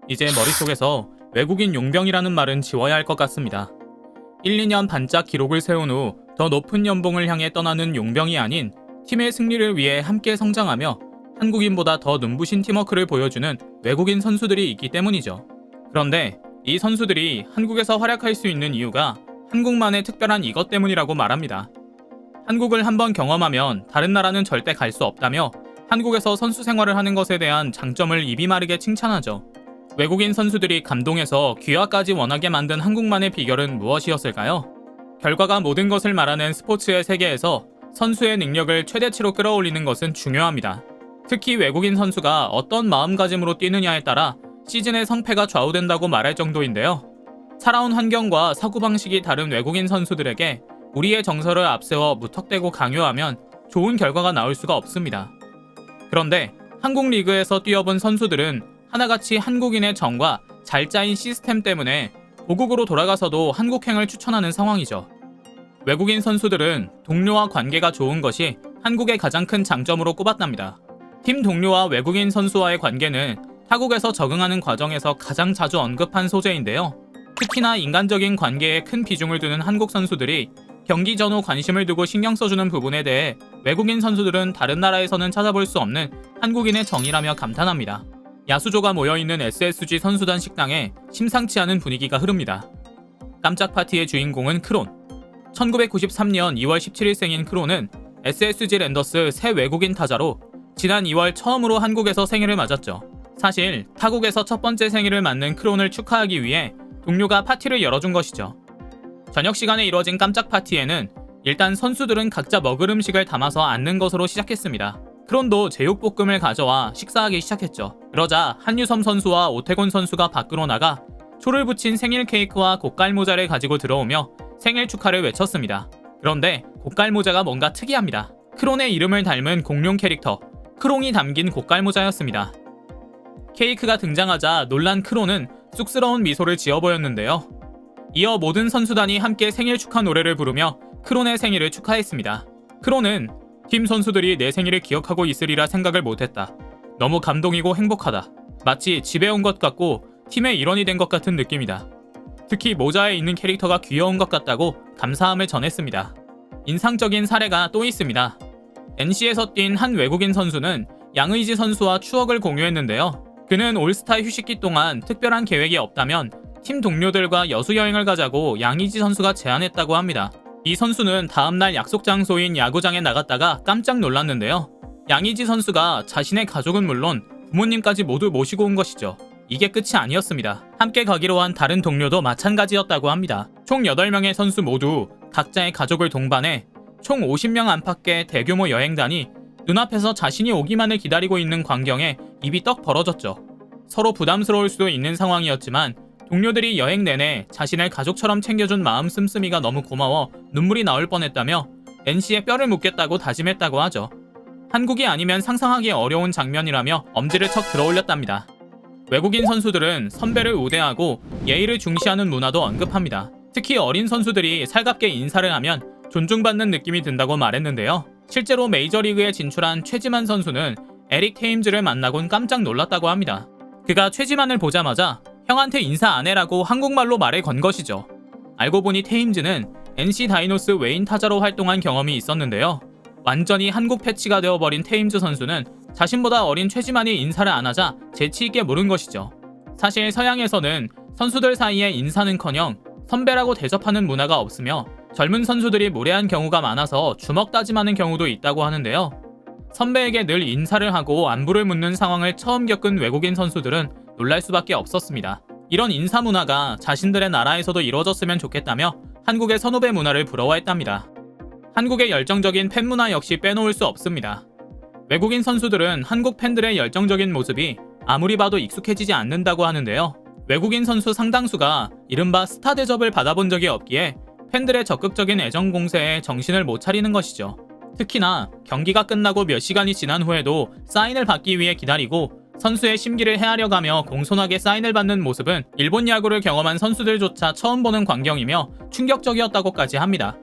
이제 머릿속에서 외국인 용병이라는 말은 지워야 할 것 같습니다. 1, 2년 반짝 기록을 세운 후 더 높은 연봉을 향해 떠나는 용병이 아닌 팀의 승리를 위해 함께 성장하며 한국인보다 더 눈부신 팀워크를 보여주는 외국인 선수들이 있기 때문이죠. 그런데 이 선수들이 한국에서 활약할 수 있는 이유가 한국만의 특별한 이것 때문이라고 말합니다. 한국을 한번 경험하면 다른 나라는 절대 갈 수 없다며 한국에서 선수 생활을 하는 것에 대한 장점을 입이 마르게 칭찬하죠. 외국인 선수들이 감동해서 귀화까지 원하게 만든 한국만의 비결은 무엇이었을까요? 결과가 모든 것을 말하는 스포츠의 세계에서 선수의 능력을 최대치로 끌어올리는 것은 중요합니다. 특히 외국인 선수가 어떤 마음가짐으로 뛰느냐에 따라 시즌의 성패가 좌우된다고 말할 정도인데요. 살아온 환경과 사고방식이 다른 외국인 선수들에게 우리의 정서를 앞세워 무턱대고 강요하면 좋은 결과가 나올 수가 없습니다. 그런데 한국 리그에서 뛰어본 선수들은 하나같이 한국인의 정과 잘 짜인 시스템 때문에 고국으로 돌아가서도 한국행을 추천하는 상황이죠. 외국인 선수들은 동료와 관계가 좋은 것이 한국의 가장 큰 장점으로 꼽았답니다. 팀 동료와 외국인 선수와의 관계는 타국에서 적응하는 과정에서 가장 자주 언급한 소재인데요. 특히나 인간적인 관계에 큰 비중을 두는 한국 선수들이 경기 전후 관심을 두고 신경 써주는 부분에 대해 외국인 선수들은 다른 나라에서는 찾아볼 수 없는 한국인의 정이라며 감탄합니다. 야수조가 모여있는 SSG 선수단 식당에 심상치 않은 분위기가 흐릅니다. 깜짝 파티의 주인공은 크론. 1993년 2월 17일생인 크론은 SSG 랜더스 새 외국인 타자로 지난 2월 처음으로 한국에서 생일을 맞았죠. 사실 타국에서 첫 번째 생일을 맞는 크론을 축하하기 위해 동료가 파티를 열어준 것이죠. 저녁 시간에 이뤄진 깜짝 파티에는 일단 선수들은 각자 먹을 음식을 담아서 앉는 것으로 시작했습니다. 크론도 제육볶음을 가져와 식사하기 시작했죠. 그러자 한유섬 선수와 오태곤 선수가 밖으로 나가 초를 붙인 생일 케이크와 고깔 모자를 가지고 들어오며 생일 축하를 외쳤습니다. 그런데 고깔 모자가 뭔가 특이합니다. 크론의 이름을 닮은 공룡 캐릭터 크롱이 담긴 고깔 모자였습니다. 케이크가 등장하자 놀란 크론은 쑥스러운 미소를 지어 보였는데요. 이어 모든 선수단이 함께 생일 축하 노래를 부르며 크론의 생일을 축하했습니다. 크론은 팀 선수들이 내 생일을 기억하고 있으리라 생각을 못했다. 너무 감동이고 행복하다. 마치 집에 온 것 같고 팀의 일원이 된 것 같은 느낌이다. 특히 모자에 있는 캐릭터가 귀여운 것 같다고 감사함을 전했습니다. 인상적인 사례가 또 있습니다. NC에서 뛴 한 외국인 선수는 양의지 선수와 추억을 공유했는데요. 그는 올스타 휴식기 동안 특별한 계획이 없다면 팀 동료들과 여수여행을 가자고 양의지 선수가 제안했다고 합니다. 이 선수는 다음날 약속 장소인 야구장에 나갔다가 깜짝 놀랐는데요. 양의지 선수가 자신의 가족은 물론 부모님까지 모두 모시고 온 것이죠. 이게 끝이 아니었습니다. 함께 가기로 한 다른 동료도 마찬가지였다고 합니다. 총 8명의 선수 모두 각자의 가족을 동반해 총 50명 안팎의 대규모 여행단이 눈앞에서 자신이 오기만을 기다리고 있는 광경에 입이 떡 벌어졌죠. 서로 부담스러울 수도 있는 상황이었지만 동료들이 여행 내내 자신을 가족처럼 챙겨준 마음 씀씀이가 너무 고마워 눈물이 나올 뻔했다며 NC에 뼈를 묻겠다고 다짐했다고 하죠. 한국이 아니면 상상하기 어려운 장면이라며 엄지를 척 들어올렸답니다. 외국인 선수들은 선배를 우대하고 예의를 중시하는 문화도 언급합니다. 특히 어린 선수들이 살갑게 인사를 하면 존중받는 느낌이 든다고 말했는데요. 실제로 메이저리그에 진출한 최지만 선수는 에릭 테임즈를 만나곤 깜짝 놀랐다고 합니다. 그가 최지만을 보자마자 형한테 인사 안 해라고 한국말로 말을 건 것이죠. 알고 보니 테임즈는 NC 다이노스 외인 타자로 활동한 경험이 있었는데요. 완전히 한국 패치가 되어버린 테임즈 선수는 자신보다 어린 최지만이 인사를 안 하자 재치있게 물은 것이죠. 사실 서양에서는 선수들 사이에 인사는커녕 선배라고 대접하는 문화가 없으며 젊은 선수들이 무례한 경우가 많아서 주먹 다짐하는 경우도 있다고 하는데요. 선배에게 늘 인사를 하고 안부를 묻는 상황을 처음 겪은 외국인 선수들은 놀랄 수밖에 없었습니다. 이런 인사 문화가 자신들의 나라에서도 이루어졌으면 좋겠다며 한국의 선후배 문화를 부러워했답니다. 한국의 열정적인 팬 문화 역시 빼놓을 수 없습니다. 외국인 선수들은 한국 팬들의 열정적인 모습이 아무리 봐도 익숙해지지 않는다고 하는데요. 외국인 선수 상당수가 이른바 스타 대접을 받아본 적이 없기에 팬들의 적극적인 애정 공세에 정신을 못 차리는 것이죠. 특히나 경기가 끝나고 몇 시간이 지난 후에도 사인을 받기 위해 기다리고 선수의 심기를 헤아려가며 공손하게 사인을 받는 모습은 일본 야구를 경험한 선수들조차 처음 보는 광경이며 충격적이었다고까지 합니다.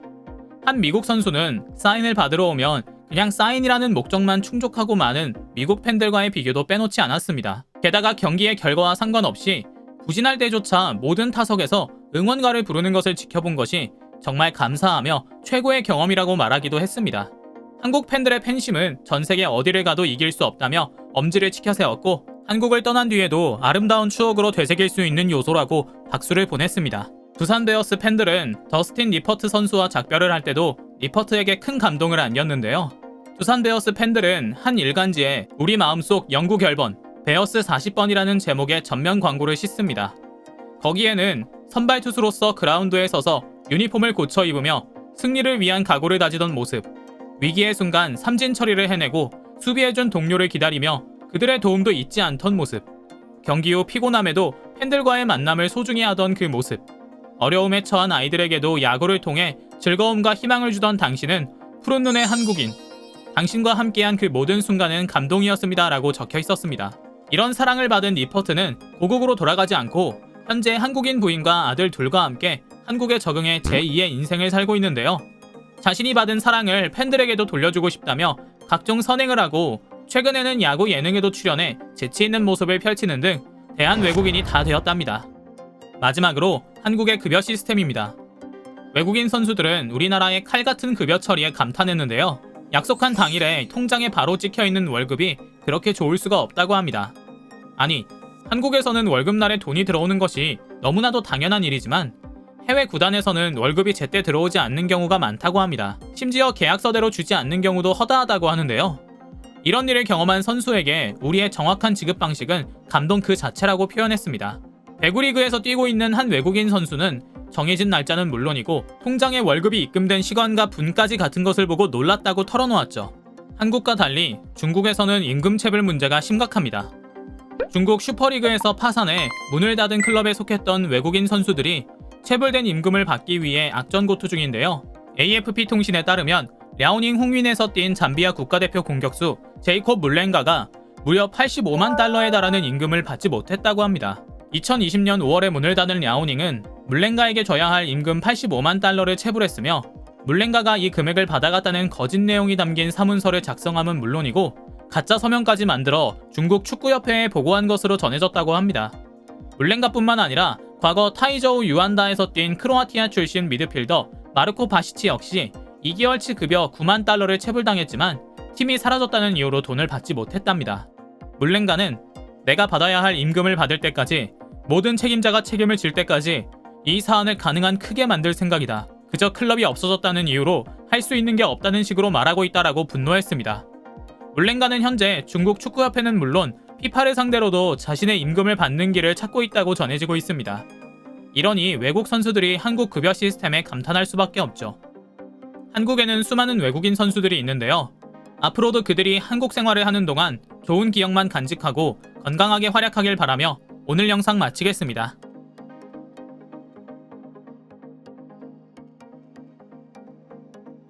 한 미국 선수는 사인을 받으러 오면 그냥 사인이라는 목적만 충족하고 마는 미국 팬들과의 비교도 빼놓지 않았습니다. 게다가 경기의 결과와 상관없이 부진할 때조차 모든 타석에서 응원가를 부르는 것을 지켜본 것이 정말 감사하며 최고의 경험이라고 말하기도 했습니다. 한국 팬들의 팬심은 전 세계 어디를 가도 이길 수 없다며 엄지를 치켜세웠고 한국을 떠난 뒤에도 아름다운 추억으로 되새길 수 있는 요소라고 박수를 보냈습니다. 두산 베어스 팬들은 더스틴 리퍼트 선수와 작별을 할 때도 리퍼트에게 큰 감동을 안겼는데요. 두산 베어스 팬들은 한 일간지에 우리 마음속 영구 결번 베어스 40번이라는 제목의 전면 광고를 싣습니다. 거기에는 선발 투수로서 그라운드에 서서 유니폼을 고쳐 입으며 승리를 위한 각오를 다지던 모습, 위기의 순간 삼진 처리를 해내고 수비해준 동료를 기다리며 그들의 도움도 잊지 않던 모습, 경기 후 피곤함에도 팬들과의 만남을 소중히 하던 그 모습, 어려움에 처한 아이들에게도 야구를 통해 즐거움과 희망을 주던 당신은 푸른 눈의 한국인, 당신과 함께한 그 모든 순간은 감동이었습니다 라고 적혀 있었습니다. 이런 사랑을 받은 리퍼트는 고국으로 돌아가지 않고 현재 한국인 부인과 아들 둘과 함께 한국에 적응해 제2의 인생을 살고 있는데요. 자신이 받은 사랑을 팬들에게도 돌려주고 싶다며 각종 선행을 하고 최근에는 야구 예능에도 출연해 재치있는 모습을 펼치는 등 대한 외국인이 다 되었답니다. 마지막으로 한국의 급여 시스템입니다. 외국인 선수들은 우리나라의 칼같은 급여 처리에 감탄했는데요. 약속한 당일에 통장에 바로 찍혀있는 월급이 그렇게 좋을 수가 없다고 합니다. 아니, 한국에서는 월급날에 돈이 들어오는 것이 너무나도 당연한 일이지만 해외 구단에서는 월급이 제때 들어오지 않는 경우가 많다고 합니다. 심지어 계약서대로 주지 않는 경우도 허다하다고 하는데요. 이런 일을 경험한 선수에게 우리의 정확한 지급 방식은 감동 그 자체라고 표현했습니다. 배구리그에서 뛰고 있는 한 외국인 선수는 정해진 날짜는 물론이고 통장에 월급이 입금된 시간과 분까지 같은 것을 보고 놀랐다고 털어놓았죠. 한국과 달리 중국에서는 임금체불 문제가 심각합니다. 중국 슈퍼리그에서 파산해 문을 닫은 클럽에 속했던 외국인 선수들이 체불된 임금을 받기 위해 악전고투 중인데요. AFP 통신에 따르면 랴오닝 홍윈에서 뛴 잠비아 국가대표 공격수 제이콥 물렌가가 무려 85만 달러에 달하는 임금을 받지 못했다고 합니다. 2020년 5월에 문을 닫은 랴오닝은 물렌가에게 줘야 할 임금 85만 달러를 체불했으며 물렌가가 이 금액을 받아갔다는 거짓 내용이 담긴 사문서를 작성함은 물론이고 가짜 서명까지 만들어 중국 축구협회에 보고한 것으로 전해졌다고 합니다. 물렌가뿐만 아니라 과거 타이저우 유안다에서 뛴 크로아티아 출신 미드필더 마르코 바시치 역시 2개월치 급여 9만 달러를 체불당했지만 팀이 사라졌다는 이유로 돈을 받지 못했답니다. 물렌가는 내가 받아야 할 임금을 받을 때까지 모든 책임자가 책임을 질 때까지 이 사안을 가능한 크게 만들 생각이다. 그저 클럽이 없어졌다는 이유로 할 수 있는 게 없다는 식으로 말하고 있다라고 분노했습니다. 물렌가는 현재 중국 축구협회는 물론 피파를 상대로도 자신의 임금을 받는 길을 찾고 있다고 전해지고 있습니다. 이러니 외국 선수들이 한국 급여 시스템에 감탄할 수밖에 없죠. 한국에는 수많은 외국인 선수들이 있는데요. 앞으로도 그들이 한국 생활을 하는 동안 좋은 기억만 간직하고 건강하게 활약하길 바라며 오늘 영상 마치겠습니다.